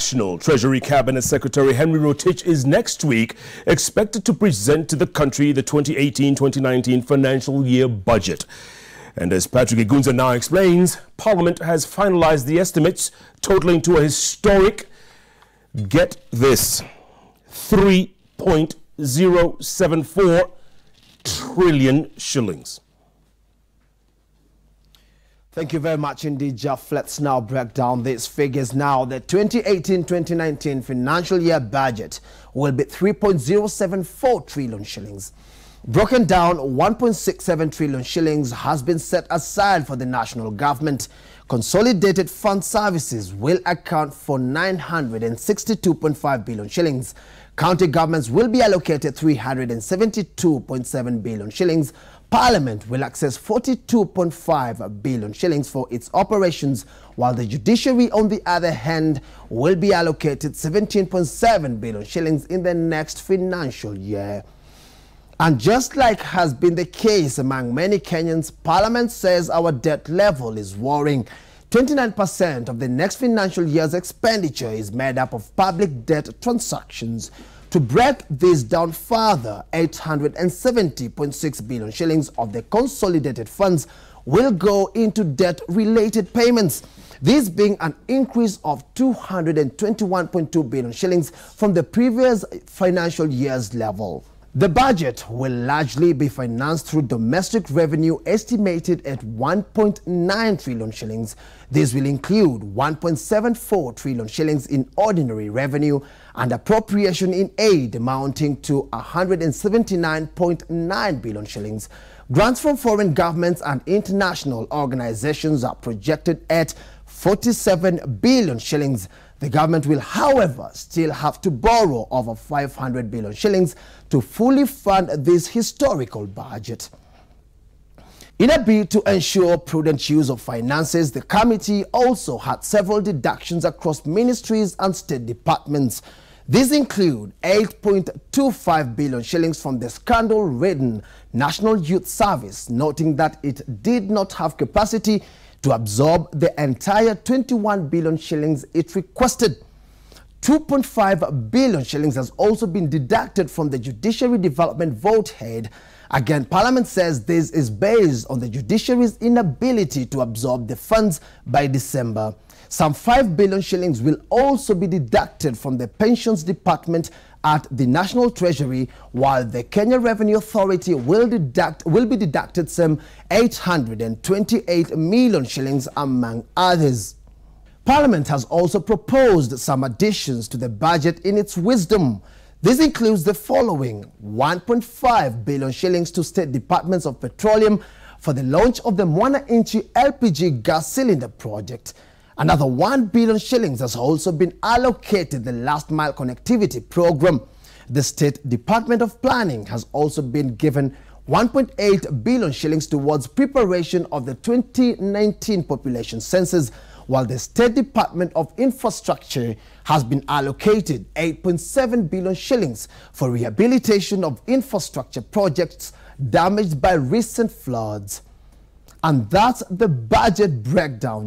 National Treasury Cabinet Secretary Henry Rotich is next week expected to present to the country the 2018-2019 financial year budget. And as Patrick Igunza now explains, Parliament has finalized the estimates totaling to a historic, get this, 3.074 trillion shillings. Thank you very much indeed, Jeff. Let's now break down these figures now. The 2018-2019 financial year budget will be 3.074 trillion shillings. Broken down, 1.67 trillion shillings has been set aside for the national government. Consolidated fund services will account for 962.5 billion shillings. County governments will be allocated 372.7 billion shillings. Parliament will access 42.5 billion shillings for its operations, while the judiciary, on the other hand, will be allocated 17.7 billion shillings in the next financial year. And just like has been the case among many Kenyans, Parliament says our debt level is worrying. 29% of the next financial year's expenditure is made up of public debt transactions. To break this down further, 870.6 billion shillings of the consolidated funds will go into debt-related payments, this being an increase of 221.2 billion shillings from the previous financial year's level. The budget will largely be financed through domestic revenue estimated at 1.9 trillion shillings. This will include 1.74 trillion shillings in ordinary revenue and appropriation in aid amounting to 179.9 billion shillings. Grants from foreign governments and international organizations are projected at 47 billion shillings. The government will, however, still have to borrow over 500 billion shillings to fully fund this historical budget. In a bid to ensure prudent use of finances, the committee also had several deductions across ministries and state departments. These include 8.25 billion shillings from the scandal-ridden National Youth Service, noting that it did not have capacity to absorb the entire 21 billion shillings it requested. 2.5 billion shillings has also been deducted from the Judiciary Development Vote Head. Again, Parliament says this is based on the judiciary's inability to absorb the funds by December. Some 5 billion shillings will also be deducted from the Pensions Department at the National Treasury, while the Kenya Revenue Authority will be deducted some 828 million shillings, among others. Parliament has also proposed some additions to the budget in its wisdom. This includes the following: 1.5 billion shillings to state departments of petroleum for the launch of the Mwana-Inchi LPG gas cylinder project. Another 1 billion shillings has also been allocated the last mile connectivity program. The State Department of Planning has also been given 1.8 billion shillings towards preparation of the 2019 population census, while the State Department of Infrastructure has been allocated 8.7 billion shillings for rehabilitation of infrastructure projects damaged by recent floods. And that's the budget breakdown.